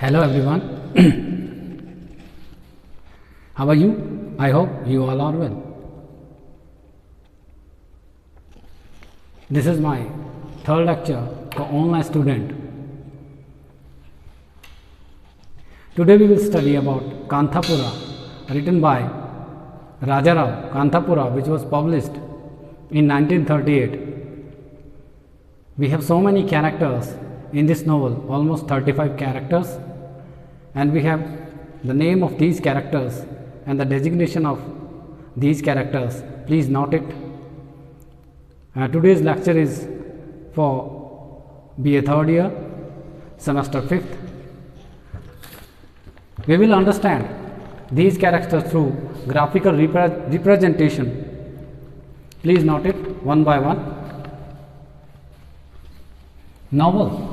Hello everyone. How are you? I hope you all are well. This is my third lecture for online student. Today we will study about Kanthapura, written by Rajarao Kanthapura, which was published in 1938. We have so many characters in this novel, almost 35 characters, and we have the name of these characters and the designation of these characters. Please note it. Today's lecture is for BA third year, semester 5th. We will understand these characters through graphical representation. Please note it one by one. Novel.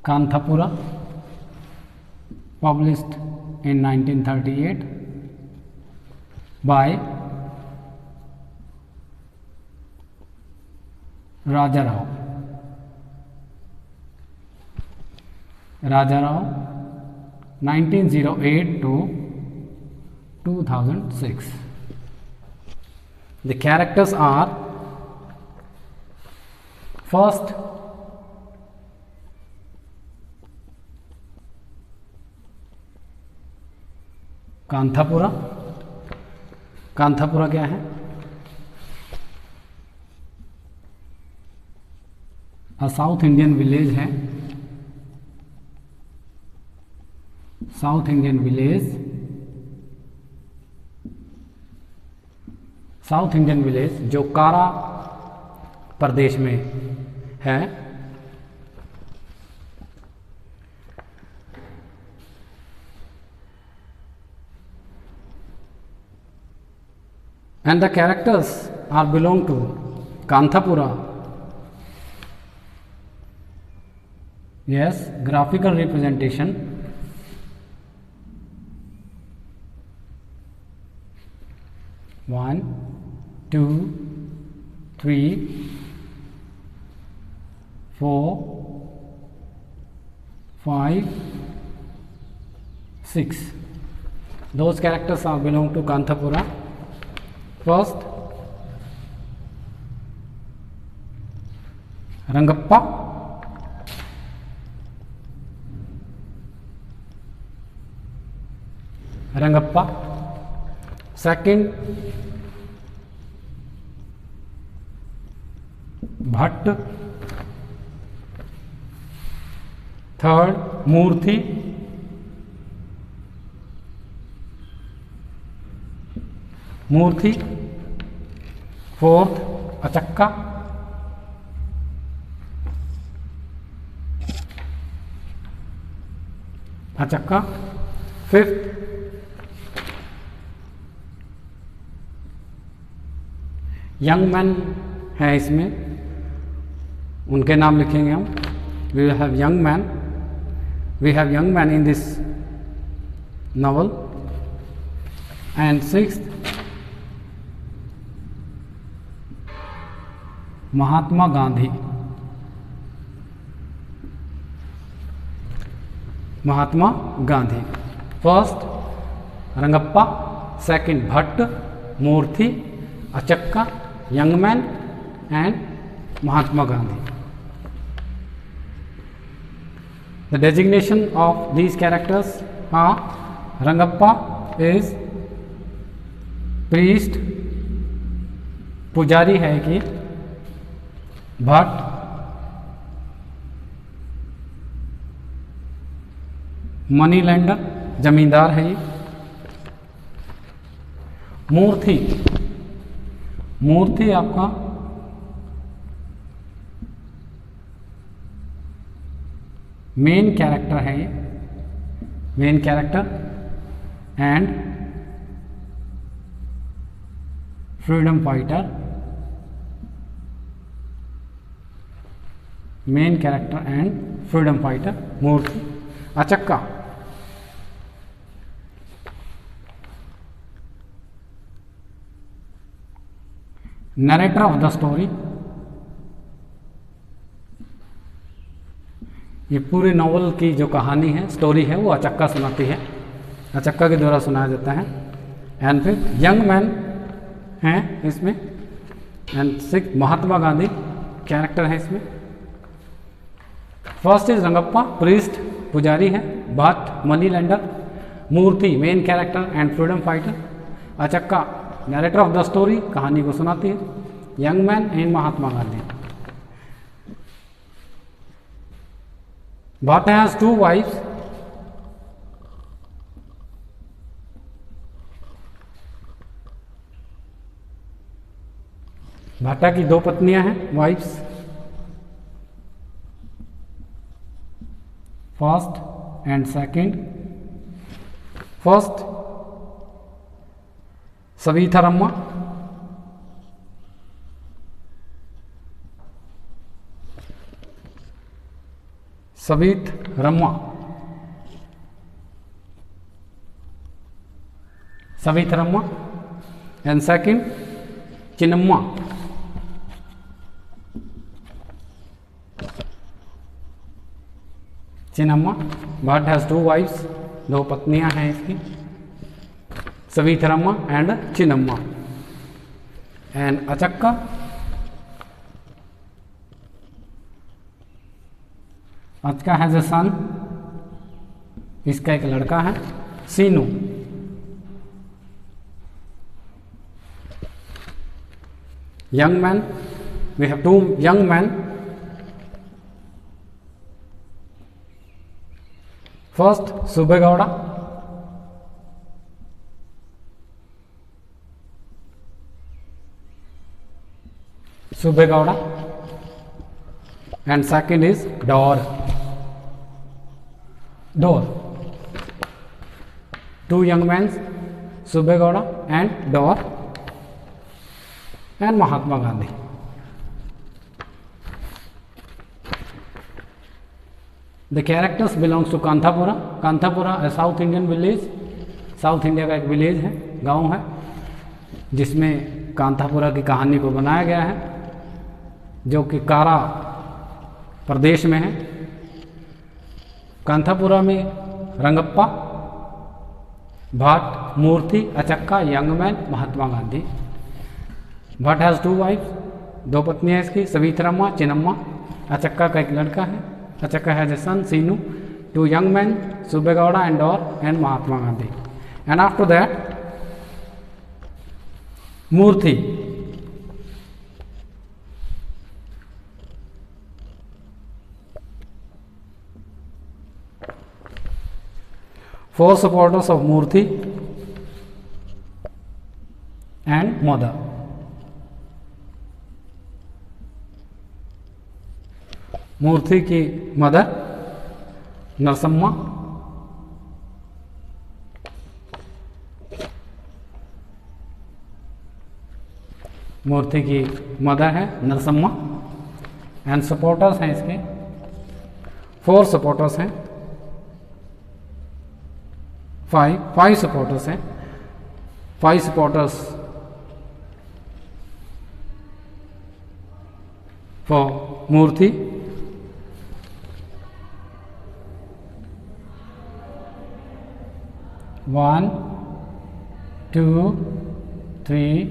Kanthapura, published in 1938 by Rajarao. Rajarao, 1908 to 2006. The characters are: first, Kanthapura. Kanthapura क्या है? South Indian village है. South Indian village. South Indian village जो कारा प्रदेश में है. And the characters are belong to Kanthapura. Yes, graphical representation. One, two, three, four, five, six. Those characters are belong to Kanthapura. First, Rangappa. Rangappa. Second, Bhatt. Third, Murthy. Murthy. Fourth, Achakka. Achakka. Fifth, young man है. इसमें उनके नाम लिखेंगे हम. We will have young man. We have young man in this novel. And sixth, Mahatma Gandhi. Mahatma Gandhi. First Rangappa, second Bhatt, Murthy, Achakka, young man and Mahatma Gandhi. The designation of these characters are: Rangappa is priest, पुजारी है कि. Bhatt money lender, जमींदार है ये. मूर्ति. मूर्ति आपका मेन कैरेक्टर है ये. Main character and freedom fighter. Main character and freedom fighter Moorthy. Achakka narrator of the story. ये पूरे नॉवल की जो कहानी है, स्टोरी है, वो अचक्का सुनाती है, अचक्का के द्वारा सुनाया जाता है। एंड फिर यंग मैन हैं इसमें, एंड 6 महात्मा गांधी कैरेक्टर है इसमें। फर्स्ट इज रंगप्पा, प्रीस्ट पुजारी है, Bhatt money lender, Murthy main character and freedom fighter, Achakka narrator of the story कहानी को सुनाती है, young man and Mahatma Gandhi. Bhatt has 2 wives, Bhatta की 2 पत्नियां हैं, wives. First and second. First Savithramma, Savithramma, Savithramma and second Chinnamma, Chinnamma. Bhatt has 2 wives, 2 पत्नियां हैं इसकी, Savithramma and Chinnamma. And Achakka Achakka has a son, इसका एक लड़का है सीनू। Young man, we have 2 young man. First Subbegowda, Subbegowda and second is Dore, Dore. 2 young men, Subbegowda and Dore and Mahatma Gandhi. The characters belongs to Kanthapura. Kanthapura a south Indian village, south India का एक village है, गांव है, जिसमें कांथापुरा की कहानी को बनाया गया है, जो कि कारा प्रदेश में है। कांथापुरा में Rangappa, Bhatt, Murthy, Achakka, young man, Mahatma Gandhi. Bhatt has 2 wives, 2 पत्नियां इसकी, सविथरम्मा, चिन्नम्मा। अचक्का का एक लड़का है, Achakka has a son Seenu. 2 young men, Subbegowda and Dore and Mahatma Gandhi. And after that Murthy, four supporters of Murthy and mother. Murthy की मदर नरसम्मा, मूर्ति की मदर है नरसम्मा। एंड सपोर्टर्स हैं इसके 4 सपोर्टर्स हैं, 5 सपोर्टर्स हैं। 5 supporters for Moorthy, 1 2 3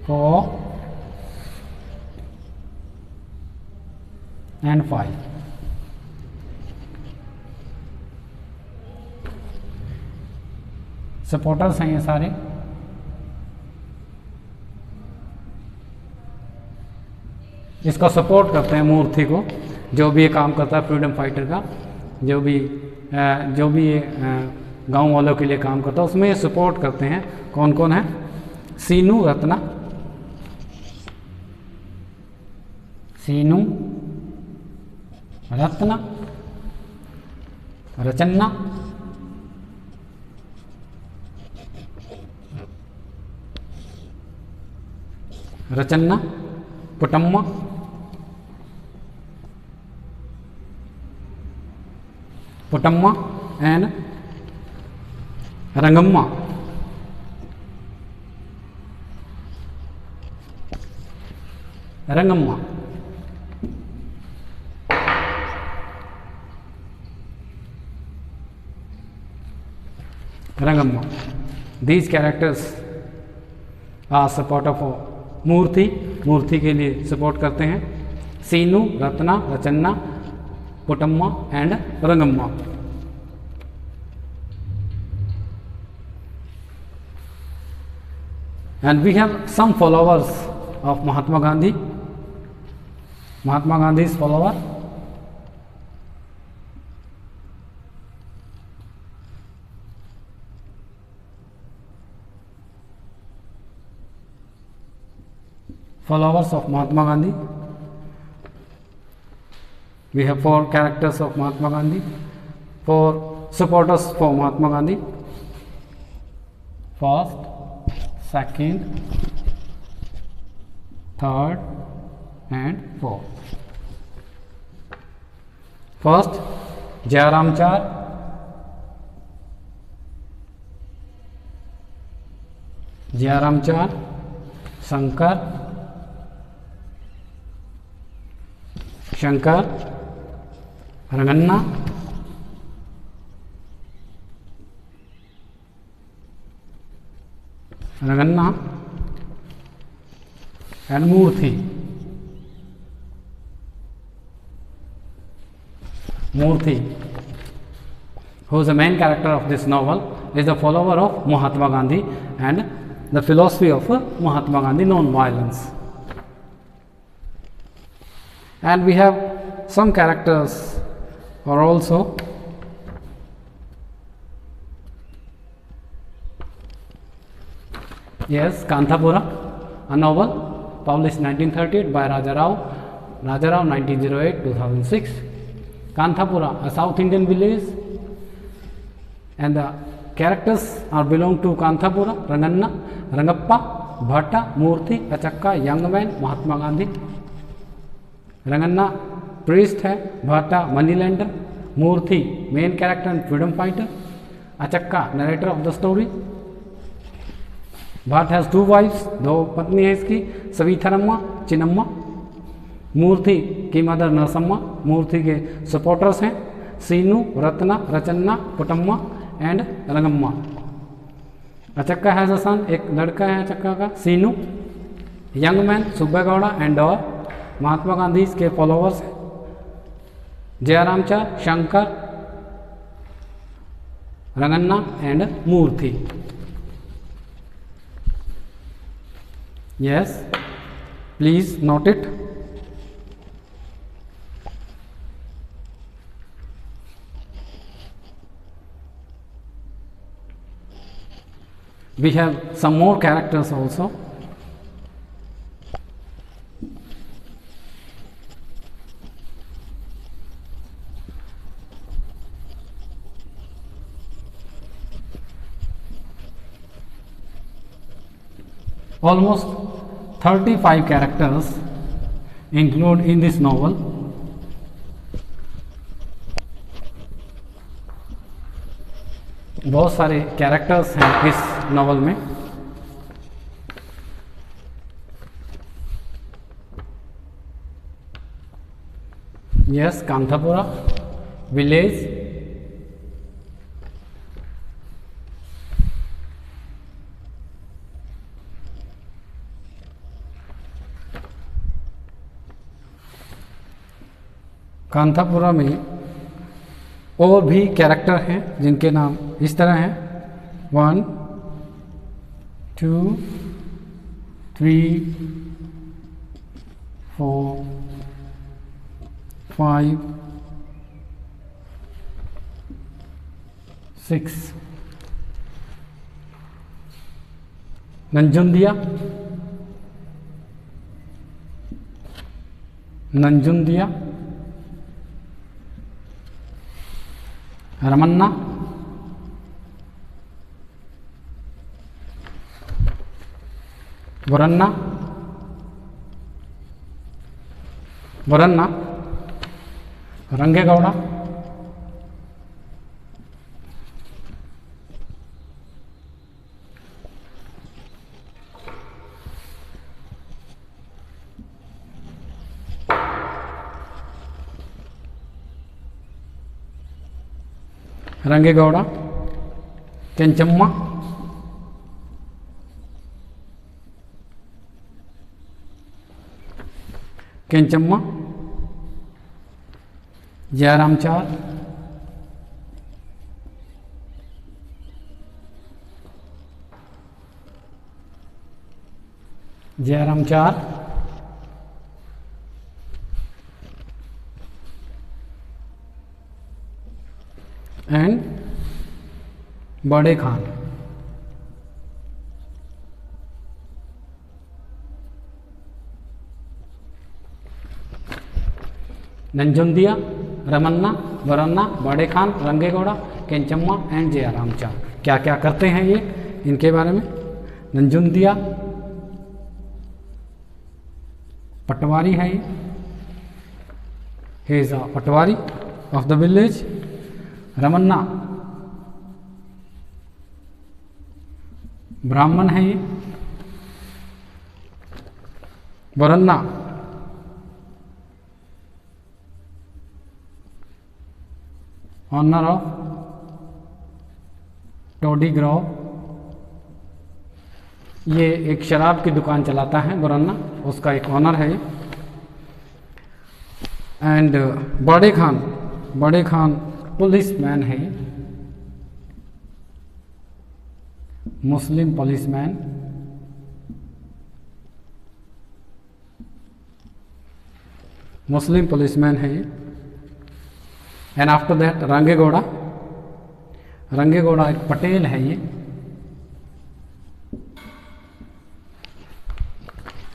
4 and 5. Supporters हैं ये सारे। इसका सपोर्ट करते हैं मूर्ति को, जो भी ये काम करता है फ्रीडम फाइटर का, जो भी ये गांव वालों के लिए काम करता है, उसमें ये सपोर्ट करते हैं। कौन कौन है? Seenu, Ratna, Seenu, Ratna, Rachanna, Rachanna, Puttamma, Puttamma and Rangamma. Rangamma Rangamma. These characters are support of Murthy, Murthy के लिए सपोर्ट करते हैं. Seenu, Ratna, Rachanna, Puttamma and Rangamma. And we have some followers of Mahatma Gandhi. Mahatma Gandhi's follower. Followers of Mahatma Gandhi. We have 4 characters of Mahatma Gandhi, 4 supporters for Mahatma Gandhi. First, second, third and fourth. First, Jayaramchar, Jayaramchar, Shankar, Shankar, Ranganna, Ranganna and Murthy. Murthy, who is the main character of this novel, is the follower of Mahatma Gandhi and the philosophy of Mahatma Gandhi, non-violence. And we have some characters are also yes, Kanthapura, a novel published 1938 by Rajarao 1908-2006. Kanthapura, a South Indian village, and the characters are belong to Kanthapura, Ranganna, Rangappa, Bhatta, Murthy, Achakka, young man, Mahatma Gandhi. Ranganna priest है, Bhatta money lender, Murthy main character and freedom fighter, Achakka narrator of the story. Bhatt has 2 wives, 2 पत्नी है इसकी, सविथरम्मा, चिनम्मा. मूर्ति की mother Narasamma. मूर्ति के supporters हैं Seenu, Ratna, Rachanna, Puttamma and Rangamma. Achakka has a son, एक लड़का है अचक्का का, Seenu. Young man, Subbegowda and और महात्मा गांधी के फॉलोअर्स हैं Jayaramachar, Shankar, Ranganna and Murthy. Yes, please note it. We have some more characters also. Almost 35 characters include in this novel. बहुत सारे कैरेक्टर्स हैं इस नॉवल में. यस, कांथापुरा विलेज, कांथापुरा में और भी कैरेक्टर हैं जिनके नाम इस तरह हैं 1 2 3 4 5 6. नंजुंदिया, नंजुंदिया, रमन्ना, बुरन्ना, बुरन्ना, रंगेगौड़ा, रंगेगौड़ा, केंचम्मा, केंचम्मा, जयरामचार, जयरामचार, एंड बड़े खान। नंजुंदिया, रमन्ना, वरन्ना, बड़े खान, रंगेगौड़ा, केंचम्मा एंड जयरामचार। क्या क्या करते हैं ये, इनके बारे में। नंजुंदिया पटवारी है ये, he is a patwari of the village. Ramanna Brahmin है ये। Varanna owner of toddy grove, ये एक शराब की दुकान चलाता है वरन्ना, उसका एक ऑनर है ये। एंड बड़े खान, बड़े खान पुलिसमैन है ये, मुस्लिम पुलिसमैन। मुस्लिम पुलिसमैन है ये। एंड आफ्टर दैट रंगेगौड़ा, रंगेगौड़ा एक पटेल है ये,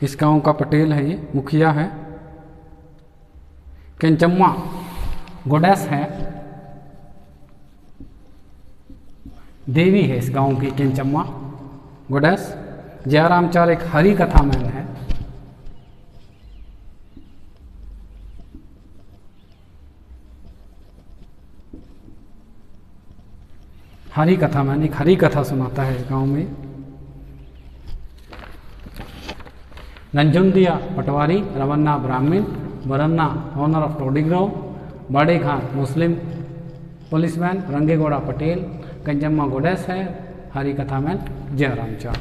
इस गांव का पटेल है ये, मुखिया है। केंचम्मा गोडेस है, देवी है इस गांव की केंचम्मा गोडेस। जयरामचार एक हरि कथा मैन है। हरि कथा मैन एक हरि कथा सुनाता है इस गांव में। नंजुंदिया पटवारी, रमन्ना ब्राह्मण, वरन्ना ऑनर ऑफ टोडीग्रो, बड़े खान मुस्लिम पुलिसमैन, रंगेगौड़ा पटेल, कंजम्मा गोडेस है, हरि कथा man जयरामचार।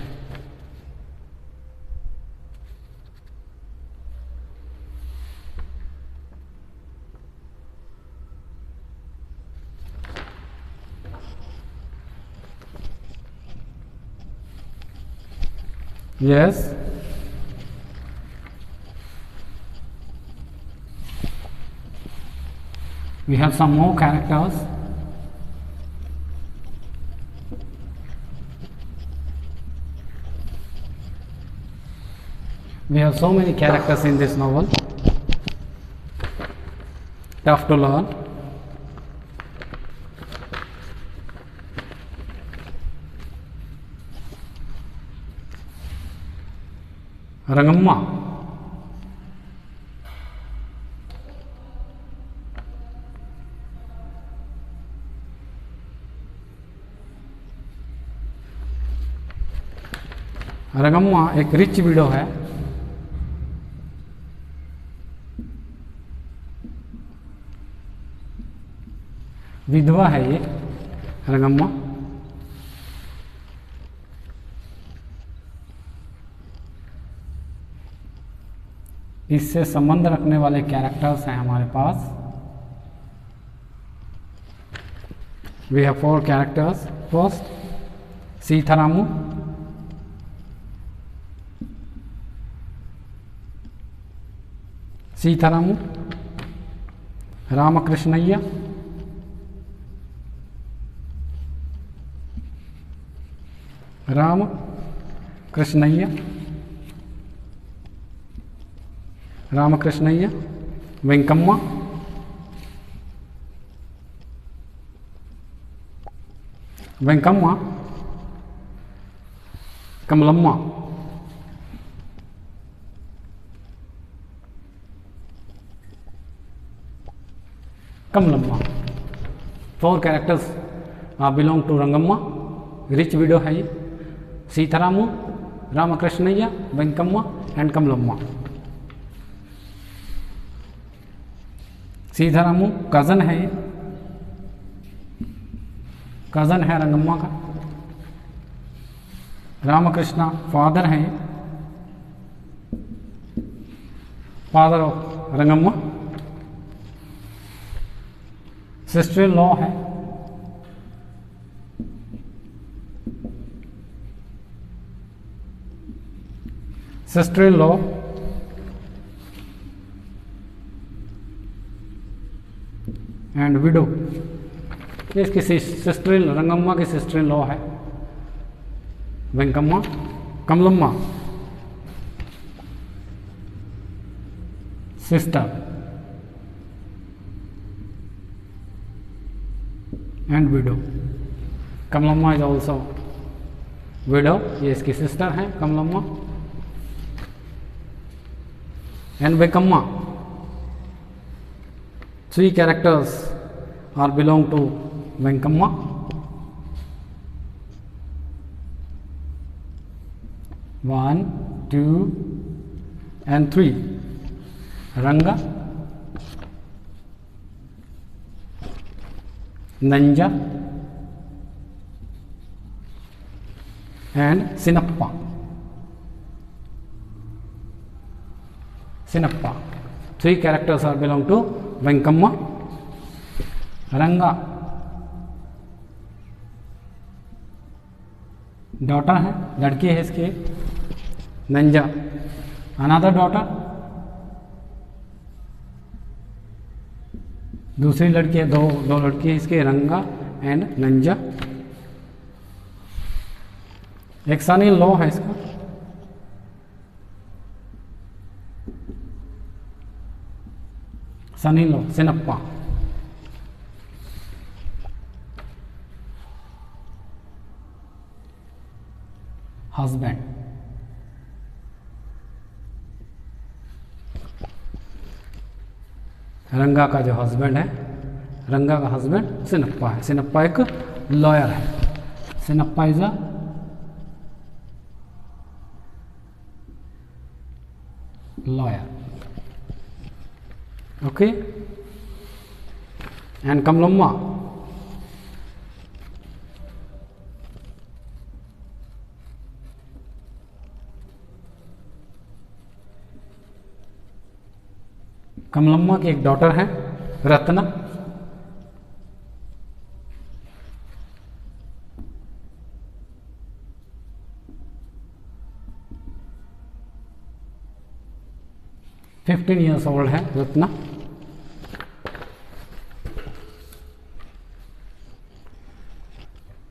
Yes. We have some more characters. We have so many characters in this novel. Tough to learn. Rangamma, Rangamma एक रिच विडो है। विधवा है ये रंगम्मा। इससे संबंध रखने वाले कैरेक्टर्स हैं हमारे पास। We have 4 characters. First Seetharamu, Seetharamu, Ramakrishnayya, Ramakrishnayya, Ramakrishnayya, Venkamma, Venkamma, Kamalamma, Kamalamma. 4 characters belong to Rangamma. Rich widow है ये। सीतारामू, रामकृष्णయ్య, वेंकम्मा एंड कमलम्मा। सीतारामू कज़न है ये, कज़न है रंगम्मा का। रामकृष्ण फादर हैं, father of Rangamma. Sister in law है, sister in law. And widow, ये इसकी सिस्टर इन, रंगम्मा की सिस्टर इन लॉ है Venkamma. Kamalamma sister and widow. Kamalamma is also widow, ये इसकी सिस्टर है Kamalamma. And Venkamma, 3 characters are belong to Venkamma. One, 2 and 3. Ranga, Nanja and Sinappa. Sinappa. 3 characters are belong to वेंकम्मा। रंगा daughter है, लड़की है इसकी। नंजा अनदर डॉटर, दूसरी लड़की है, दो लड़की है इसकी, रंगा एंड नंजा। एक सन इन लॉ है इसका, सन इन लॉ सिनप्पा। हस्बैंड, रंगा का जो हस्बैंड है, रंगा का हस्बैंड सिनप्पा है। सिनप्पा एक लॉयर है, Sinappa is a lawyer. Okay. And Kamalamma, Kamalamma की एक डॉटर है रत्ना। $15 old है Ratna.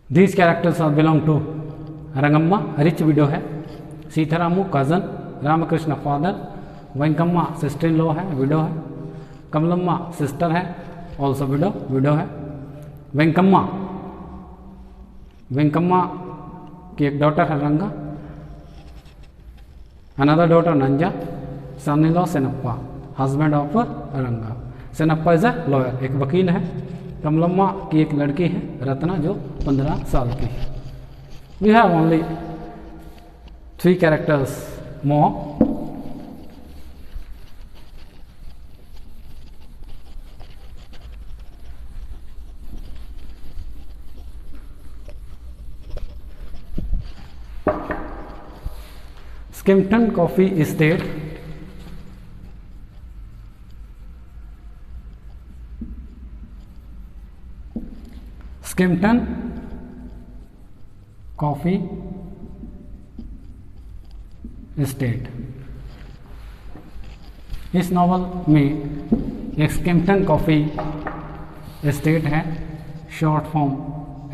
These characters are belong to Rangamma, rich widow है। Seetharamu cousin, Ramakrishna father, Venkamma sister in law है, विडो है। कमलम्मा सिस्टर है, ऑल्सो विडो है। वेंकम्मा, वेंकम्मा की एक डॉटर है Ranga, another daughter Nanja, son in law Sinappa, husband of Ranga. Sinappa is a lawyer, एक वकील है। कमलम्मा की एक लड़की है रत्ना, जो 15 साल की है। We have only 3 characters more. Skimpton Coffee Estate, Skimpton coffee estate. इस नॉवल में एक स्किम्पटन कॉफी एस्टेट है, short form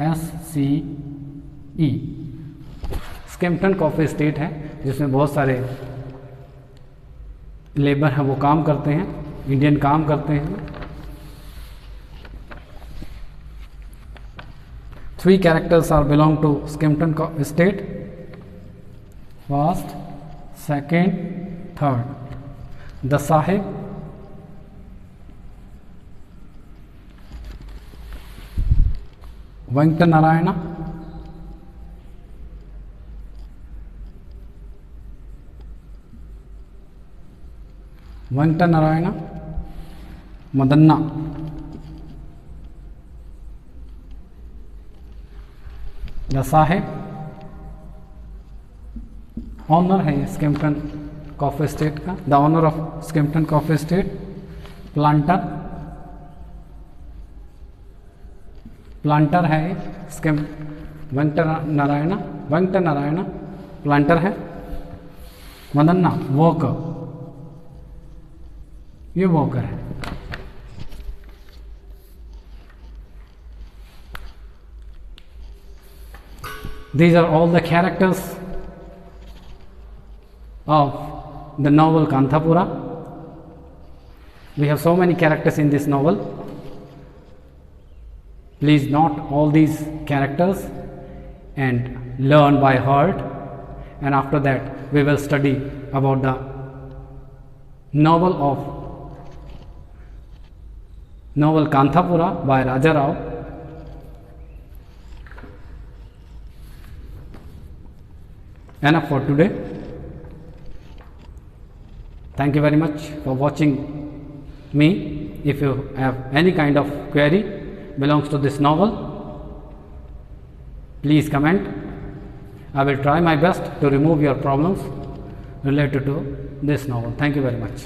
SCE। Skimpton coffee estate है जिसमें बहुत सारे लेबर हैं, वो काम करते हैं, इंडियन काम करते हैं। 3 characters are belong to Skimpton estate, first, second, third. The Sahib, Venkata Narayana, Madanna, the Sahib, owner है ये स्किम्पटन कॉफी स्टेट का, the owner of Skimpton coffee state planter है ये वेंकट नारायण प्लांटर है। मदन्ना वर्कर, ये वर्कर है। These are all the characters of the novel Kanthapura. We have so many characters in this novel. Please note all these characters and learn by heart, and after that we will study about the novel Kanthapura by Raja Rao. Enough for today. Thank you very much for watching me. If you have any kind of query belongs to this novel, please comment. I will try my best to remove your problems related to this novel. Thank you very much.